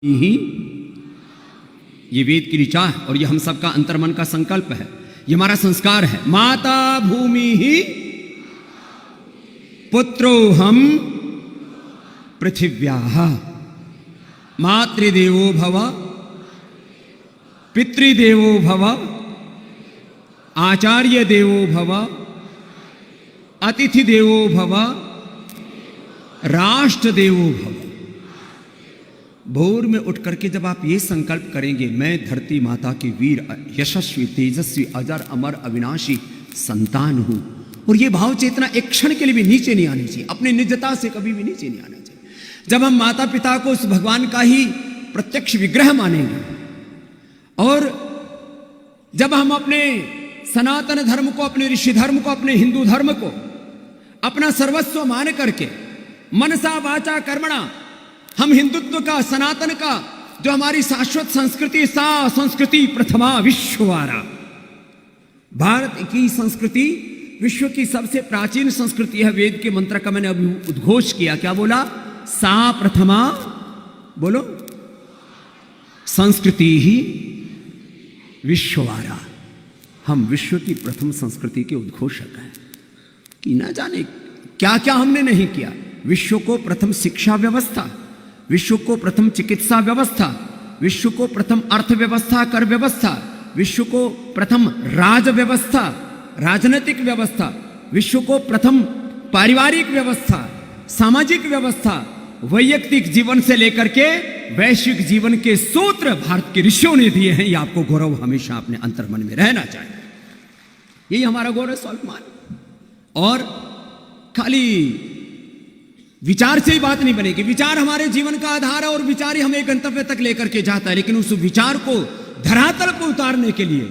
ही ये वेद की ऋचा है और ये हम सबका अंतर्मन का संकल्प है, ये हमारा संस्कार है। माता भूमि ही पुत्रो हम पृथिव्याः मातृदेवो भव पितृदेवो भव आचार्य देवो भव अतिथि देवो भव राष्ट्र देवो भव। भोर में उठ करके जब आप ये संकल्प करेंगे, मैं धरती माता की वीर यशस्वी तेजस्वी अजर अमर अविनाशी संतान हूं, और ये भाव चेतना एक क्षण के लिए भी नीचे नहीं आनी चाहिए, अपनी निजता से कभी भी नीचे नहीं आना चाहिए। जब हम माता पिता को उस भगवान का ही प्रत्यक्ष विग्रह मानेंगे और जब हम अपने सनातन धर्म को, अपने ऋषि धर्म को, अपने हिंदू धर्म को अपना सर्वस्व मान करके मनसा वाचा कर्मणा हम हिंदुत्व का, सनातन का, जो हमारी शाश्वत संस्कृति, सा संस्कृति प्रथमा विश्ववारा, भारत की संस्कृति विश्व की सबसे प्राचीन संस्कृति है। वेद के मंत्र का मैंने अभी उद्घोष किया, क्या बोला? सा प्रथमा, बोलो, संस्कृति ही विश्ववारा। हम विश्व की प्रथम संस्कृति के उद्घोषक हैं कि ना जाने क्या क्या हमने नहीं किया। विश्व को प्रथम शिक्षा व्यवस्था, विश्व को प्रथम चिकित्सा व्यवस्था, विश्व को प्रथम अर्थव्यवस्था, कर व्यवस्था, विश्व को प्रथम राज व्यवस्था, राजनीतिक व्यवस्था, विश्व को प्रथम पारिवारिक व्यवस्था, सामाजिक व्यवस्था, वैयक्तिक जीवन से लेकर के वैश्विक जीवन के सूत्र भारत के ऋषियों ने दिए हैं। ये आपको गौरव हमेशा अपने अंतर्मन में रहना चाहिए। यही हमारा गौरव स्वाभिमान। और खाली विचार से ही बात नहीं बनेगी। विचार हमारे जीवन का आधार है और विचार ही हमें गंतव्य तक लेकर के जाता है, लेकिन उस विचार को धरातल पर उतारने के लिए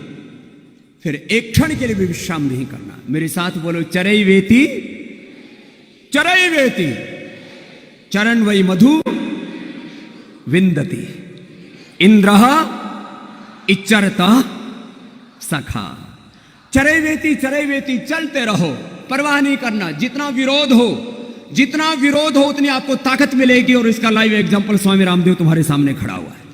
फिर एक क्षण के लिए भी विश्राम नहीं करना। मेरे साथ बोलो, चरई वेति चरई वेति चरण वै मधु विंदति इंद्रः इच्चरतः सखा। चरई वेति चलते रहो, परवाह नहीं करना। जितना विरोध हो उतनी आपको ताकत मिलेगी, और इसका लाइव एग्जांपल स्वामी रामदेव तुम्हारे सामने खड़ा हुआ है।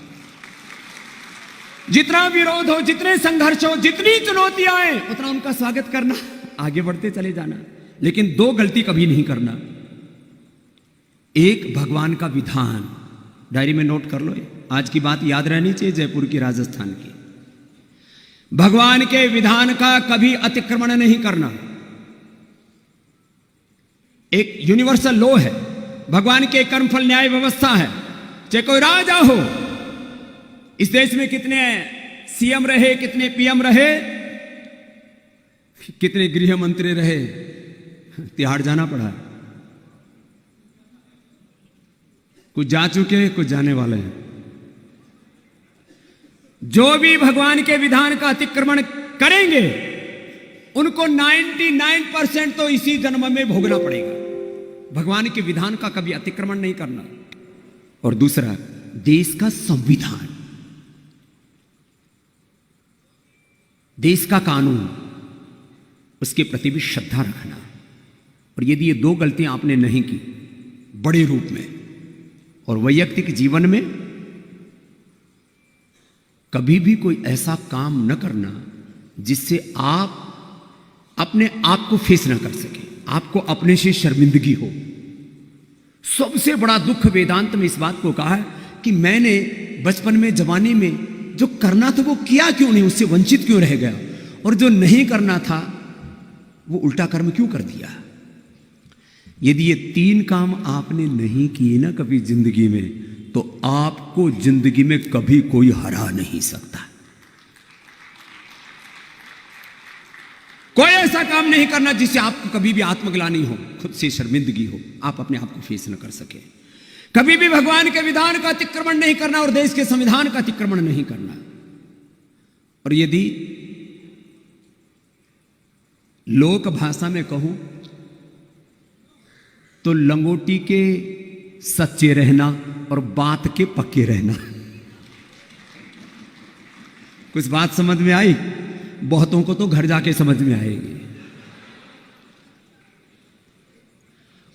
जितना विरोध हो, जितने संघर्ष हो, जितनी चुनौतियां आए, उतना उनका स्वागत करना, आगे बढ़ते चले जाना। लेकिन दो गलती कभी नहीं करना। एक, भगवान का विधान, डायरी में नोट कर लो, आज की बात याद रहनी चाहिए, जयपुर की, राजस्थान की। भगवान के विधान का कभी अतिक्रमण नहीं करना। एक यूनिवर्सल लॉ है, भगवान के कर्मफल न्याय व्यवस्था है। चाहे कोई राजा हो, इस देश में कितने सीएम रहे, कितने पीएम रहे, कितने गृह मंत्री रहे, तिहाड़ जाना पड़ा। कुछ जा चुके, कुछ जाने वाले हैं। जो भी भगवान के विधान का अतिक्रमण करेंगे उनको 99% तो इसी जन्म में भोगना पड़ेगा। भगवान के विधान का कभी अतिक्रमण नहीं करना। और दूसरा, देश का संविधान, देश का कानून, उसके प्रति भी श्रद्धा रखना। और यदि ये दो गलतियां आपने नहीं की बड़े रूप में, और वैयक्तिक जीवन में कभी भी कोई ऐसा काम न करना जिससे आप अपने आप को फेस न कर सके, आपको अपने से शर्मिंदगी हो। सबसे बड़ा दुख वेदांत में इस बात को कहा है कि मैंने बचपन में, जवानी में जो करना था वो किया क्यों नहीं, उससे वंचित क्यों रह गया, और जो नहीं करना था वो उल्टा कर्म क्यों कर दिया। यदि ये तीन काम आपने नहीं किए ना कभी जिंदगी में, तो आपको जिंदगी में कभी कोई हरा नहीं सकता। कोई ऐसा काम नहीं करना जिससे आपको कभी भी आत्मग्लानि हो, खुद से शर्मिंदगी हो, आप अपने आप को फेस न कर सके। कभी भी भगवान के विधान का अतिक्रमण नहीं करना और देश के संविधान का अतिक्रमण नहीं करना। और यदि लोक भाषा में कहूं तो लंगोटी के सच्चे रहना और बात के पक्के रहना। कुछ बात समझ में आई? बहुतों को तो घर जाके समझ में आएगी।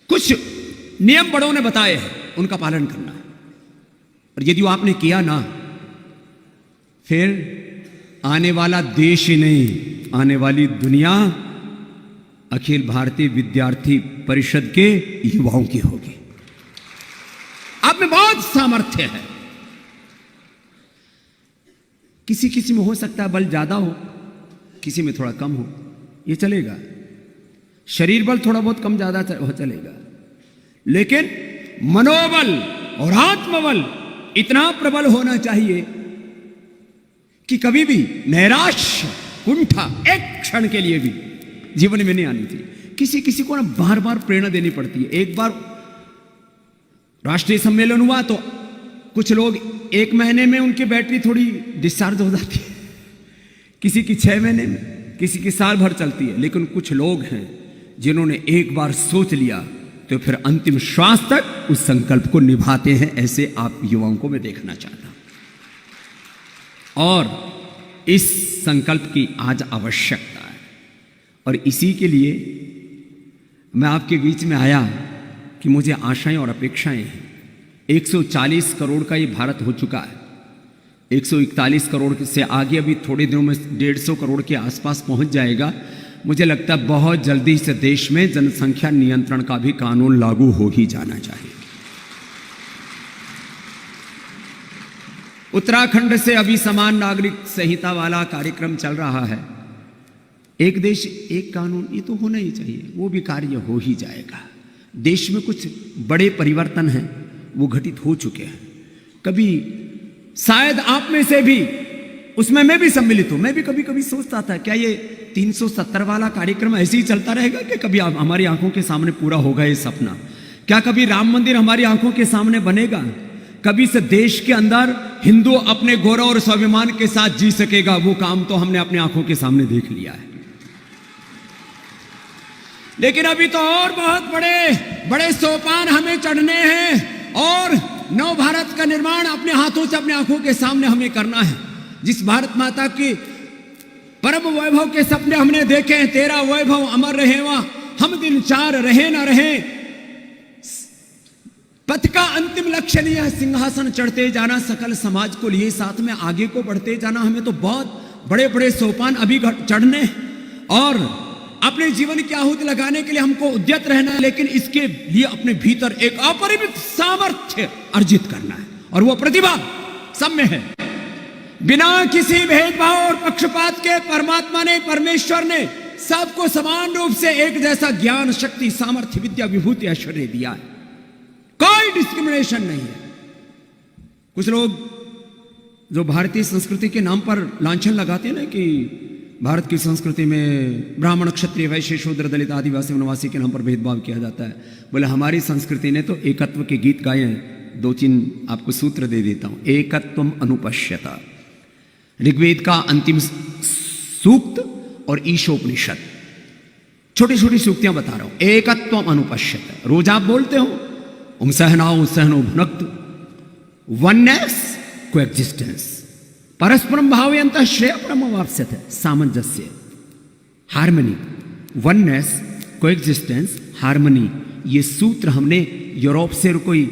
कुछ नियम बड़ों ने बताए हैं, उनका पालन करना। और यदि वो आपने किया ना, फिर आने वाला देश ही नहीं, आने वाली दुनिया अखिल भारतीय विद्यार्थी परिषद के युवाओं की होगी। आप में बहुत सामर्थ्य है। किसी किसी में हो सकता है बल ज्यादा हो, किसी में थोड़ा कम हो, ये चलेगा। शरीर बल थोड़ा बहुत कम ज्यादा हो चलेगा, लेकिन मनोबल और आत्मबल इतना प्रबल होना चाहिए कि कभी भी नैराश्य, कुंठा एक क्षण के लिए भी जीवन में नहीं आनी चाहिए। किसी किसी को ना बार बार प्रेरणा देनी पड़ती है। एक बार राष्ट्रीय सम्मेलन हुआ तो कुछ लोग 1 महीने में उनकी बैटरी थोड़ी डिस्चार्ज हो जाती है, किसी की 6 महीने में, किसी की साल भर चलती है। लेकिन कुछ लोग हैं जिन्होंने एक बार सोच लिया तो फिर अंतिम श्वास तक उस संकल्प को निभाते हैं। ऐसे आप युवाओं को मैं देखना चाहता हूं, और इस संकल्प की आज आवश्यकता है। और इसी के लिए मैं आपके बीच में आया कि मुझे आशाएं और अपेक्षाएं हैं। 140 करोड़ का ये भारत हो चुका है, 141 करोड़ से आगे अभी थोड़े दिनों में 150 करोड़ के आसपास पहुंच जाएगा। मुझे लगता है बहुत जल्दी से देश में जनसंख्या नियंत्रण का भी कानून लागू हो ही जाना चाहिए। उत्तराखंड से अभी समान नागरिक संहिता वाला कार्यक्रम चल रहा है। एक देश एक कानून, ये तो होना ही चाहिए, वो भी कार्य हो ही जाएगा। देश में कुछ बड़े परिवर्तन हैं, वो घटित हो चुके हैं। कभी शायद आप में से भी उसमें मैं भी सम्मिलित हूं। मैं भी कभी कभी सोचता था क्या ये 370 वाला कार्यक्रम ऐसे ही चलता रहेगा कि कभी हमारी आंखों के सामने पूरा होगा ये सपना? क्या कभी राम मंदिर हमारी आंखों के सामने बनेगा? कभी से देश के अंदर हिंदू अपने गौरव और स्वाभिमान के साथ जी सकेगा? वो काम तो हमने अपने आंखों के सामने देख लिया है। लेकिन अभी तो और बहुत बड़े बड़े सोपान हमें चढ़ने हैं, और नव भारत का निर्माण अपने हाथों से अपने आंखों के सामने हमें करना है। जिस भारत माता की परम वैभव के सपने हमने देखे हैं, तेरा वैभव अमर रहे वहां हम दिन चार रहे न रहे, पथ का अंतिम लक्ष्य लिया सिंहासन चढ़ते जाना, सकल समाज को लिए साथ में आगे को बढ़ते जाना। हमें तो बहुत बड़े बड़े सोपान अभी चढ़ने, और अपने जीवन की आहुति लगाने के लिए हमको उद्यत रहना है। लेकिन इसके लिए अपने भीतर एक अपरिमित सामर्थ्य अर्जित करना है, और वो प्रतिभा सब में है। बिना किसी भेदभाव और पक्षपात के परमात्मा ने, परमेश्वर ने सबको समान रूप से एक जैसा ज्ञान, शक्ति, सामर्थ्य, विद्या, विभूति, ऐश्वर्य दिया है। कोई डिस्क्रिमिनेशन नहीं है। कुछ लोग जो भारतीय संस्कृति के नाम पर लांछन लगाते हैं ना कि भारत की संस्कृति में ब्राह्मण, क्षत्रिय, वैश्य, शूद्र, दलित, आदिवासी, वनवासी के नाम पर भेदभाव किया जाता है। बोले हमारी संस्कृति ने तो एकत्व के गीत गाए हैं। 2-3 आपको सूत्र दे देता हूं। एकत्वम अनुपश्यता, ऋग्वेद का अंतिम सूक्त और ईशोपनिषद, छोटी छोटी सूक्तियां बता रहा हूं। एकत्वम अनुपश्यता, रोज आप बोलते हो ओम सहनाओ सहनो भुनक्तु, वननेस कोएग्जिस्टेंस, परस्परम भावयन्तः श्रेय परमवाप्स्यते, सामंजस्य, हार्मनी, वननेस कोएग्जिस्टेंस, हार्मनी। ये सूत्र हमने यूरोप से कोई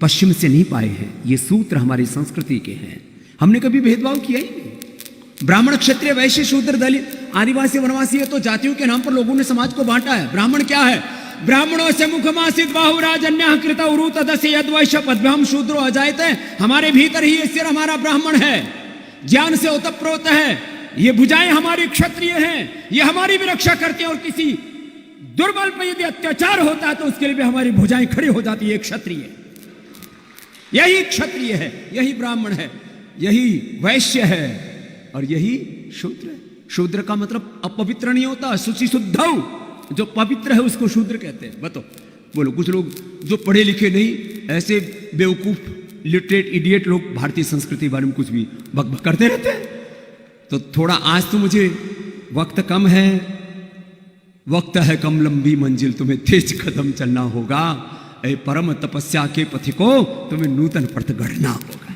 पश्चिम से नहीं पाए हैं, ये सूत्र हमारी संस्कृति के हैं। हमने कभी भेदभाव किया ही नहीं। ब्राह्मण, क्षत्रिय, वैश्य, शूद्र, दलित, आदिवासी, वनवासी, ये तो जातियों के नाम पर लोगों ने समाज को बांटा है। ब्राह्मण क्या है? ब्राह्मणों से मुखमासित बाहुराजन्य कृत उरु तदस्य यद्वैश्य पद्भ्याम शूद्रो अजायते। हमारे भीतर ही ये सिर हमारा ब्राह्मण है, ज्ञान से ओतप्रोत है। ये भुजाएं हमारी क्षत्रिय हैं, ये हमारी भी रक्षा करते हैं। और किसी दुर्बल पर यदि अत्याचार होता है तो उसके लिए भी हमारी भुजाएं खड़ी हो जाती है। क्षत्रिय, यही क्षत्रिय है, यही ब्राह्मण है, यही वैश्य है, और यही शूद्र है। शूद्र का मतलब अपवित्र नहीं होता, शुचि शुद्धौ, जो पवित्र है उसको शूद्र कहते हैं। बताओ, बोलो, कुछ लोग जो पढ़े लिखे नहीं, ऐसे बेवकूफ लिटरेट इडियट लोग भारतीय संस्कृति के बारे में कुछ भी बकबक करते रहते हैं। तो थोड़ा आज तो मुझे वक्त कम है, वक्त है कम, लंबी मंजिल, तुम्हें तेज कदम चलना होगा। ऐ परम तपस्या के पथिको, तुम्हें नूतन पथ गढ़ना होगा।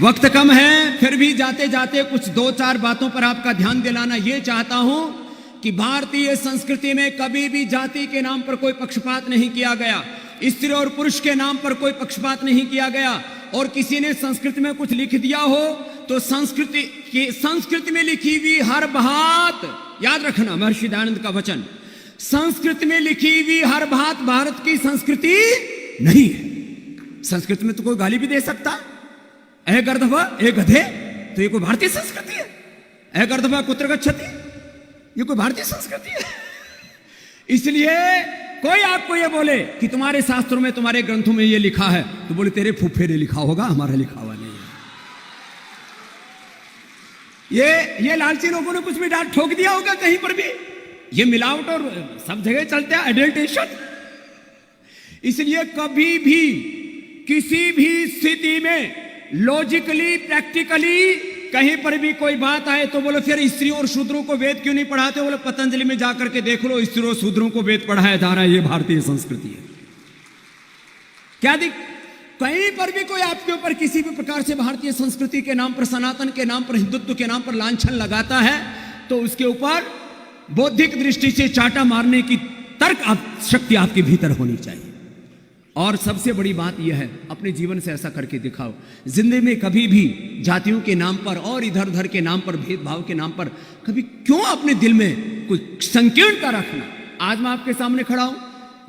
वक्त कम है, फिर भी जाते जाते कुछ 2-4 बातों पर आपका ध्यान दिलाना ये चाहता हूं कि भारतीय संस्कृति में कभी भी जाति के नाम पर कोई पक्षपात नहीं किया गया। स्त्री और पुरुष के नाम पर कोई पक्षपात नहीं किया गया। और किसी ने संस्कृत में कुछ लिख दिया हो तो संस्कृत में लिखी हुई हर बात, याद रखना महर्षि दयानंद का वचन, संस्कृत में लिखी हुई हर बात भारत की संस्कृति नहीं है। संस्कृत में तो कोई गाली भी दे सकता, ए गर्दभ ए गधे, तो ये कोई भारतीय संस्कृति है? ए गर्दभ कुत्र गच्छति, ये कोई भारतीय संस्कृति है? इसलिए कोई आपको ये बोले कि तुम्हारे शास्त्रों में तुम्हारे ग्रंथों में ये लिखा है, तो बोले तेरे फूफे ने लिखा होगा, हमारा लिखा हुआ नहीं है। ये लालची लोगों ने कुछ भी डांट ठोक दिया होगा कहीं पर भी, ये मिलावट और सब जगह चलते हैं, एडल्ट्रेशन। इसलिए कभी भी किसी भी स्थिति में लॉजिकली प्रैक्टिकली कहीं पर भी कोई बात आए तो बोलो फिर स्त्रियों और शूद्रों को वेद क्यों नहीं पढ़ाते? बोलो पतंजलि में जाकर के देख लो, स्त्रियों और शूद्रों को वेद पढ़ाया जा रहा है, ये भारतीय संस्कृति है। क्या कहीं पर भी कोई आपके ऊपर किसी भी प्रकार से भारतीय संस्कृति के नाम पर, सनातन के नाम पर, हिंदुत्व के नाम पर लांछन लगाता है तो उसके ऊपर बौद्धिक दृष्टि से चाटा मारने की तर्क शक्ति आपके भीतर होनी चाहिए। और सबसे बड़ी बात यह है, अपने जीवन से ऐसा करके दिखाओ। जिंदगी में कभी भी जातियों के नाम पर और इधर उधर के नाम पर, भेदभाव के नाम पर कभी क्यों अपने दिल में कुछ संकीर्णता रखना? आज मैं आपके सामने खड़ा हूं,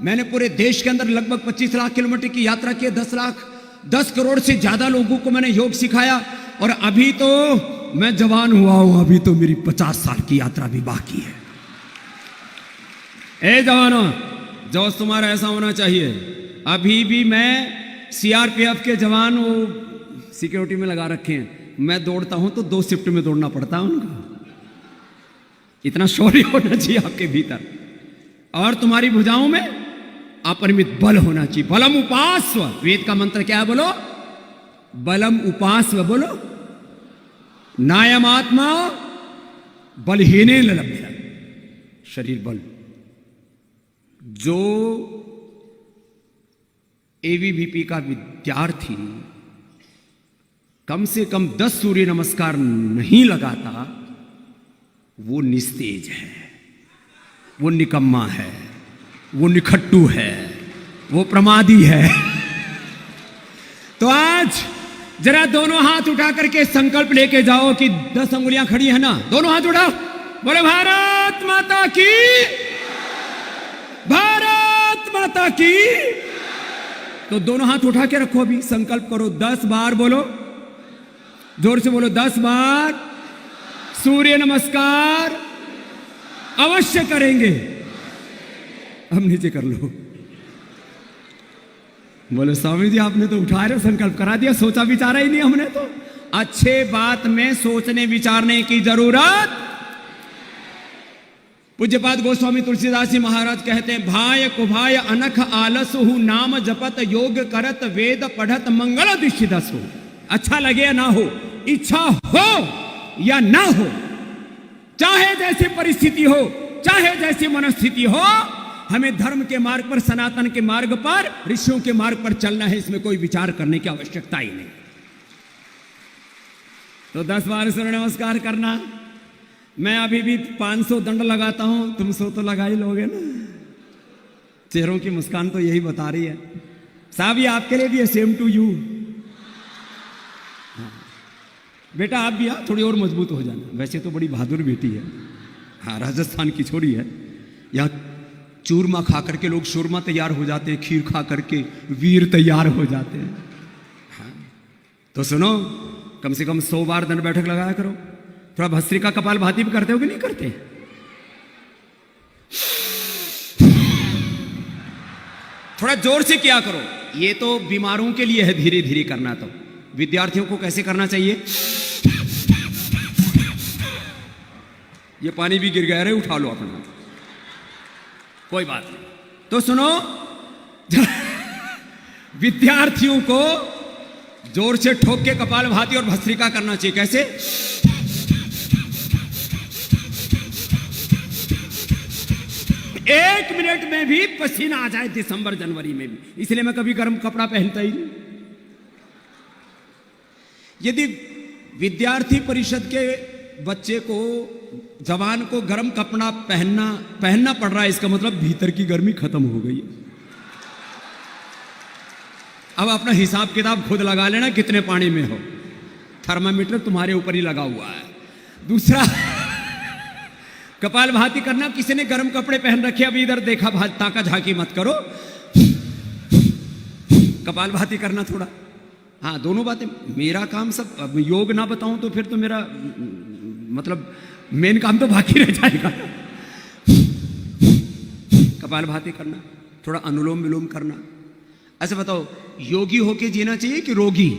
मैंने पूरे देश के अंदर लगभग 25 लाख किलोमीटर की यात्रा की, 10 करोड़ से ज्यादा लोगों को मैंने योग सिखाया, और अभी तो मैं जवान हुआ हूं, अभी तो मेरी 50 साल की यात्रा भी बाकी है। ए जवानों, जोश तुम्हारा ऐसा होना चाहिए। अभी भी मैं सीआरपीएफ के जवान वो सिक्योरिटी में लगा रखे हैं, मैं दौड़ता हूं तो 2 शिफ्ट में दौड़ना पड़ता है उनका। इतना शौर्य होना चाहिए आपके भीतर, और तुम्हारी भुजाओं में अपरिमित बल होना चाहिए। बलम उपास्व, वेद का मंत्र क्या है? बोलो बलम उपास्व, बोलो नायम आत्मा बलहीने लभ्य, शरीर बल। जो एबीवीपी का विद्यार्थी कम से कम 10 सूर्य नमस्कार नहीं लगाता, वो निस्तेज है, वो निकम्मा है, वो निखट्टू है, वो प्रमादी है। तो आज जरा दोनों हाथ उठा करके संकल्प लेके जाओ कि 10 अंगुलियां खड़ी है ना, दोनों हाथ उठाओ, बोले भारत माता की, भारत माता की। तो दोनों हाथ उठा के रखो, अभी संकल्प करो, 10 बार बोलो, जोर से बोलो, 10 बार सूर्य नमस्कार अवश्य करेंगे। अब नीचे कर लो। बोले स्वामी जी आपने तो उठा रहे, संकल्प करा दिया, सोचा विचारा ही नहीं हमने तो। अच्छे बात में सोचने विचारने की जरूरत। पूज्यपाद गोस्वामी तुलसीदास जी महाराज कहते हैं, भाय कुभाय अनख आलसहु नाम जपत योग करत वेद पढ़त मंगल दिशिदसु। अच्छा लगे या ना हो, इच्छा हो या ना हो, चाहे जैसी परिस्थिति हो, चाहे जैसी मनस्थिति हो, हमें धर्म के मार्ग पर, सनातन के मार्ग पर, ऋषियों के मार्ग पर चलना है। इसमें कोई विचार करने की आवश्यकता ही नहीं। तो 10 बार सूर्य नमस्कार करना। मैं अभी भी 500 दंड लगाता हूं, तुम 100 तो लगा ही लोगे ना। चेहरों की मुस्कान तो यही बता रही है। साहब ये आपके लिए भी है, सेम टू यू। बेटा आप भी थोड़ी और मजबूत हो जाना। वैसे तो बड़ी बहादुर बेटी है, हाँ राजस्थान की छोरी है। यहाँ चूरमा खा करके लोग शूरमा तैयार हो जाते हैं, खीर खा करके वीर तैयार हो जाते हैं। हाँ तो सुनो, कम से कम 100 बार दंड बैठक लगाया करो। थोड़ा भस्त्रिका कपाल भाती भी करते हो कि नहीं करते? थोड़ा जोर से किया करो। ये तो बीमारों के लिए है, धीरे धीरे करना। तो विद्यार्थियों को कैसे करना चाहिए? ये पानी भी गिर गया रे, उठा लो अपना, कोई बात नहीं। तो सुनो, विद्यार्थियों को जोर से ठोक के कपाल भाती और भस्त्रिका करना चाहिए। कैसे? 1 मिनट में भी पसीना आ जाए, दिसंबर जनवरी में भी। इसलिए मैं कभी गर्म कपड़ा पहनता ही नहीं। यदि विद्यार्थी परिषद के बच्चे को, जवान को गर्म कपड़ा पहनना पड़ रहा है, इसका मतलब भीतर की गर्मी खत्म हो गई है। अब अपना हिसाब किताब खुद लगा लेना कितने पानी में हो, थर्मामीटर तुम्हारे ऊपर ही लगा हुआ है। दूसरा, कपालभाति करना। किसी ने गर्म कपड़े पहन रखे, अभी इधर देखा ताका झांकी मत करो, कपालभाति करना थोड़ा। हाँ, दोनों बातें। मेरा काम सब, अब योग ना बताऊं तो फिर तो मेरा मतलब मेन काम तो बाकी रह जाएगा। कपालभाति करना, थोड़ा अनुलोम विलोम करना। ऐसे बताओ, योगी होके जीना चाहिए कि रोगी?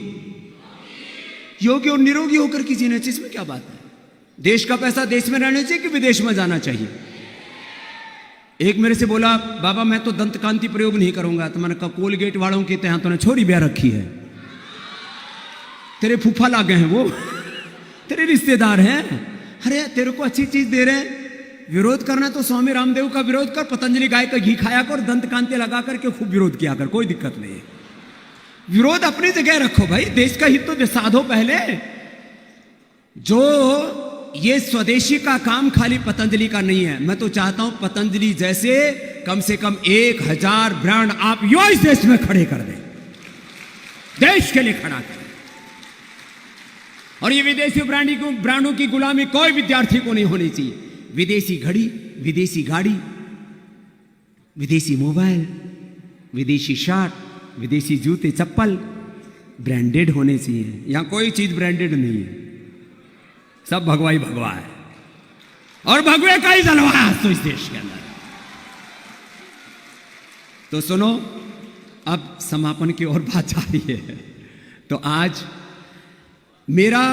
योगी और निरोगी होकर के जीना चाहिए, इसमें क्या बात है? देश का पैसा देश में रहना चाहिए कि विदेश में जाना चाहिए? एक मेरे से बोला, बाबा मैं तो दंत कांति प्रयोग नहीं करूंगा। तो मैंने कहा, कोलगेट वालों की तरह तूने छोरी ब्याह रखी है, तेरे फूफा लागे हैं वो, तेरे रिश्तेदार हैं। अरे तेरे को अच्छी चीज दे रहे हैं, विरोध करना तो स्वामी रामदेव का विरोध कर, पतंजलि गाय का घी खाया कर, दंत कांति लगा करके खूब विरोध किया कर, कोई दिक्कत नहीं है। विरोध अपनी जगह रखो भाई, देश का हित तो साधो पहले। जो ये स्वदेशी का काम खाली पतंजलि का नहीं है। मैं तो चाहता हूं पतंजलि जैसे कम से कम 1000 ब्रांड आप यो इस देश में खड़े कर दें, देश के लिए खड़ा करें। और ये विदेशी ब्रांडों की गुलामी कोई विद्यार्थी को नहीं होनी चाहिए। विदेशी घड़ी, विदेशी गाड़ी, विदेशी मोबाइल, विदेशी शर्ट, विदेशी जूते चप्पल ब्रांडेड होने चाहिए। यहां कोई चीज ब्रांडेड नहीं है, सब भगवा ही भगवा है, और भगवे का ही जलवा है तो इस देश के अंदर। तो सुनो, अब समापन की ओर बात जा रही है। तो आज मेरा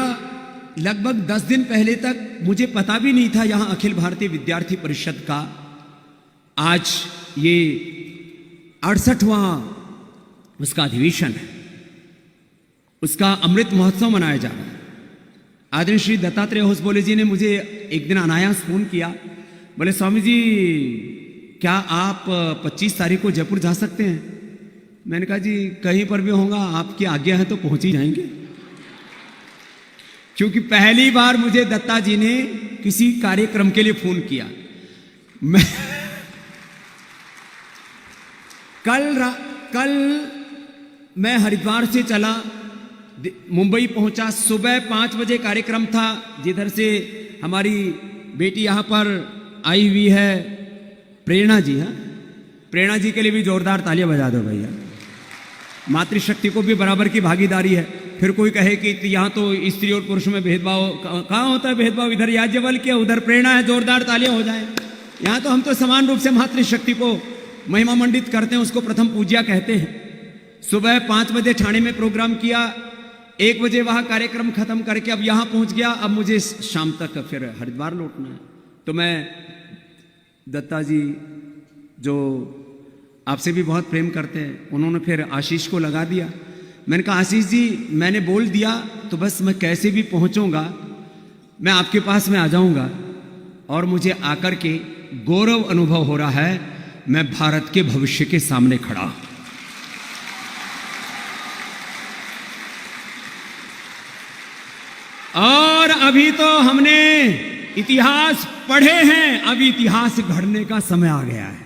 लगभग 10 दिन पहले तक मुझे पता भी नहीं था यहां अखिल भारतीय विद्यार्थी परिषद का आज ये 68वां उसका अधिवेशन है, उसका अमृत महोत्सव मनाया जा रहा है। आदरणीय श्री दत्तात्रेय होसबोले जी ने मुझे एक दिन अनायास फोन किया, बोले स्वामी जी क्या आप 25 तारीख को जयपुर जा सकते हैं? मैंने कहा जी कहीं पर भी होगा, आपकी आज्ञा है तो पहुंच ही जाएंगे। क्योंकि पहली बार मुझे दत्ता जी ने किसी कार्यक्रम के लिए फोन किया। कल मैं हरिद्वार से चला, मुंबई पहुंचा, सुबह 5 बजे कार्यक्रम था, जिधर से हमारी बेटी यहां पर आई हुई है प्रेरणा जी। हाँ, प्रेरणा जी के लिए भी जोरदार तालियां बजा दो भैया। मातृशक्ति को भी बराबर की भागीदारी है। फिर कोई कहे कि यहाँ तो स्त्री और पुरुष में भेदभाव, कहाँ होता है भेदभाव? इधर याज्ञवल्क्य, उधर प्रेरणा है, जोरदार तालियां हो जाए। यहाँ तो हम तो समान रूप से मातृशक्ति को महिमा मंडित करते हैं, उसको प्रथम पूज्या कहते हैं। सुबह 5 बजे ठाणे में प्रोग्राम किया, 1 बजे वहाँ कार्यक्रम खत्म करके अब यहाँ पहुँच गया। अब मुझे शाम तक फिर हरिद्वार लौटना है। तो मैं दत्ता जी जो आपसे भी बहुत प्रेम करते हैं, उन्होंने फिर आशीष को लगा दिया। मैंने कहा आशीष जी मैंने बोल दिया तो बस मैं कैसे भी पहुंचूंगा, मैं आपके पास में आ जाऊंगा। और मुझे आकर के गौरव अनुभव हो रहा है, मैं भारत के भविष्य के सामने खड़ा। और अभी तो हमने इतिहास पढ़े हैं, अभी इतिहास गढ़ने का समय आ गया है।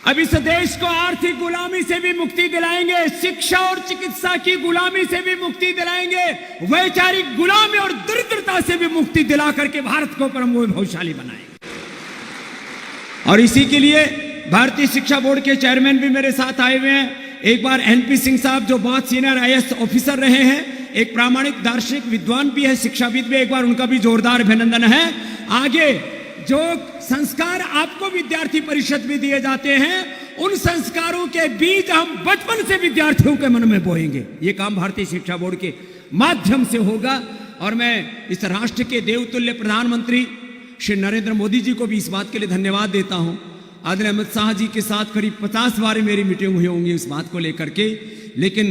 अब इस देश को आर्थिक गुलामी से भी मुक्ति दिलाएंगे, शिक्षा और चिकित्सा की गुलामी से भी मुक्ति दिलाएंगे, वैचारिक गुलामी और दरिद्रता से भी मुक्ति दिला करके भारत को परम वैभवशाली बनाएंगे। और इसी के लिए भारतीय शिक्षा बोर्ड के चेयरमैन भी मेरे साथ आए हुए हैं। एक बार एनपी सिंह साहब जो बहुत सीनियर आईएएस ऑफिसर रहे हैं, एक प्रामाणिक दार्शनिक विद्वान भी है, शिक्षाविद भी, एक बार उनका भी जोरदार अभिनंदन है। आगे जो संस्कार आपको विद्यार्थी परिषद में दिए जाते हैं, उन संस्कारों के बीज हम बचपन से विद्यार्थियों के मन में बोएंगे। ये काम भारतीय शिक्षा बोर्ड के माध्यम से होगा। और मैं इस राष्ट्र के देवतुल्य प्रधानमंत्री श्री नरेंद्र मोदी जी को भी इस बात के लिए धन्यवाद देता हूं। आदरणीय अमित शाह जी के साथ करीब 50 बार मेरी मीटिंग हुई होंगी इस बात को लेकर के, लेकिन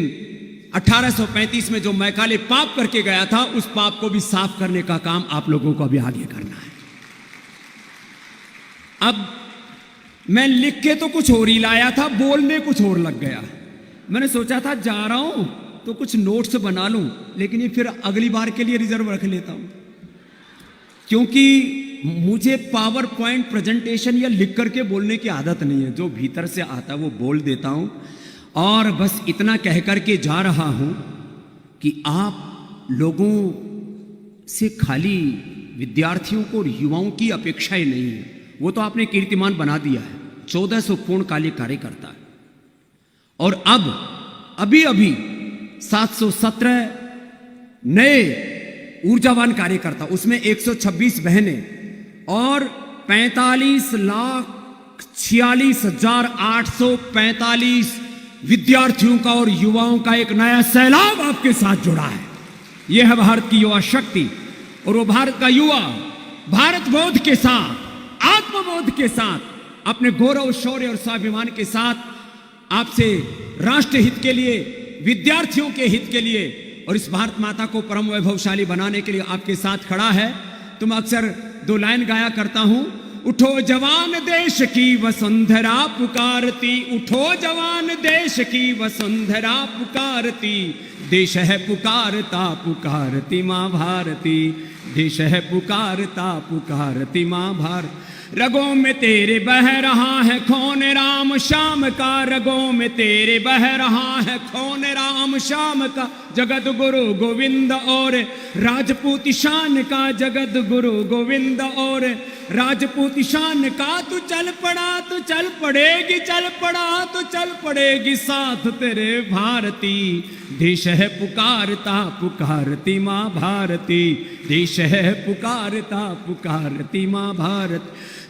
1835 में जो मैकाले पाप करके गया था, उस पाप को भी साफ करने का काम आप लोगों को अभी आगे करना है। अब मैं लिख के तो कुछ और ही लाया था, बोलने कुछ और लग गया। मैंने सोचा था जा रहा हूं तो कुछ नोट्स बना लूं, लेकिन ये फिर अगली बार के लिए रिजर्व रख लेता हूं, क्योंकि मुझे पावर पॉइंट प्रेजेंटेशन या लिख करके बोलने की आदत नहीं है। जो भीतर से आता है वो बोल देता हूं। और बस इतना कहकर के जा रहा हूं कि आप लोगों से खाली विद्यार्थियों को और युवाओं की अपेक्षाएं नहीं है। वो तो आपने कीर्तिमान बना दिया है, 1400 पूर्णकालिक कार्यकर्ता है। और अब अभी 717 नए ऊर्जावान कार्यकर्ता, उसमें 126 बहनें और 45,46,845 विद्यार्थियों का और युवाओं का एक नया सैलाब आपके साथ जुड़ा है। यह है भारत की युवा शक्ति। और वो भारत का युवा भारत बोध के साथ, आत्मबोध के साथ, अपने गौरव, शौर्य और स्वाभिमान के साथ आपसे राष्ट्र हित के लिए, विद्यार्थियों के हित के लिए और इस भारत माता को परम वैभवशाली बनाने के लिए आपके साथ खड़ा है। तो मैं अक्सर 2 लाइन गाया करता हूं, उठो जवान देश की वसुंधरा पुकारती, उठो जवान देश की वसुंधरा पुकारती, देश है पुकारता पुकारती माँ भारती, देश है पुकारता पुकारती माँ भारत। रगों में तेरे बह रहा है खून राम श्याम का, रगों में तेरे बह रहा है खून राम श्याम का, जगत गुरु गोविंद और राजपूत शान का, जगत गुरु गोविंद और राजपूत शान का। तू चल पड़ा तो चल पड़ेगी, चल पड़ा तो चल पड़ेगी साथ तेरे भारती, देश है पुकारता पुकारती माँ भारती, देश है पुकारता पुकारती माँ भारत।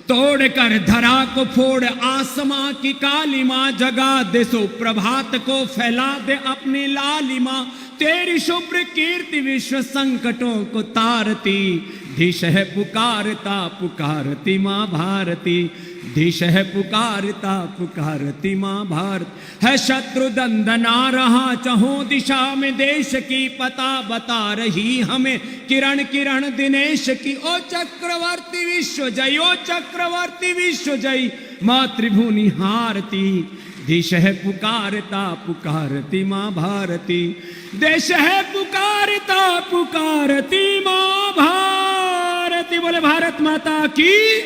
तोड़ कर धरा को फोड़ आसमां की कालिमा, जगा दे सुप्रभात को फैला दे अपनी लालिमा, तेरी शुभ्र कीर्ति विश्व संकटों को तारती, देश है पुकारता पुकारती माँ भारती, देश है पुकारता पुकारती माँ भारत। है शत्रु दंदना रहा चहुं दिशा में देश की, पता बता रही हमें किरण किरण दिनेश की। ओ चक्रवर्ती विश्व जय, ओ चक्रवर्ती विश्व जय, मातृभूमि हारती, देश है पुकारता पुकारती माँ भारती, देश है पुकारता पुकारती माँ भारती। बोले भारत माता की।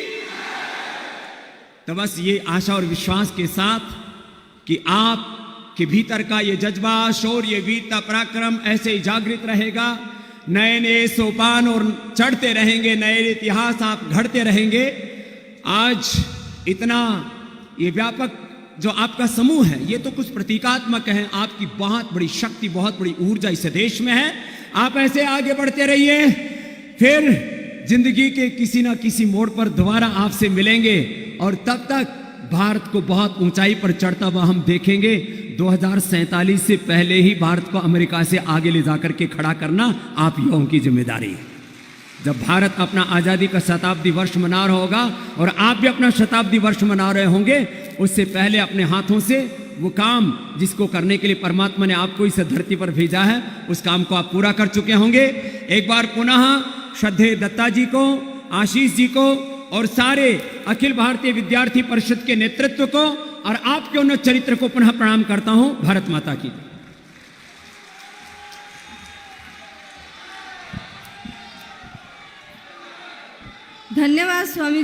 तो बस ये आशा और विश्वास के साथ कि आप के भीतर का ये जज्बा, शौर्य, वीरता, पराक्रम ऐसे ही जागृत रहेगा, नए नए सोपान और चढ़ते रहेंगे, नए इतिहास आप घड़ते रहेंगे। आज इतना ये व्यापक जो आपका समूह है, ये तो कुछ प्रतीकात्मक है। आपकी बहुत बड़ी शक्ति, बहुत बड़ी ऊर्जा इस देश में है। आप ऐसे आगे बढ़ते रहिए, फिर जिंदगी के किसी ना किसी मोड़ पर दोबारा आपसे मिलेंगे और तब तक भारत को बहुत ऊंचाई पर चढ़ता हुआ हम देखेंगे। 2047 से पहले ही भारत को अमेरिका से आगे ले जाकर के खड़ा करना आप युवाओं की जिम्मेदारी है। जब भारत अपना आज़ादी का शताब्दी वर्ष मना रहा होगा और आप भी अपना शताब्दी वर्ष मना रहे होंगे, उससे पहले अपने हाथों से वो काम जिसको करने के लिए परमात्मा ने आपको इस धरती पर भेजा है, उस काम को आप पूरा कर चुके होंगे। एक बार पुनः श्रद्धेय दत्ता जी को, आशीष जी को और सारे अखिल भारतीय विद्यार्थी परिषद के नेतृत्व को और आपके उन्नत चरित्र को पुनः प्रणाम करता हूं। भारत माता की। धन्यवाद स्वामी।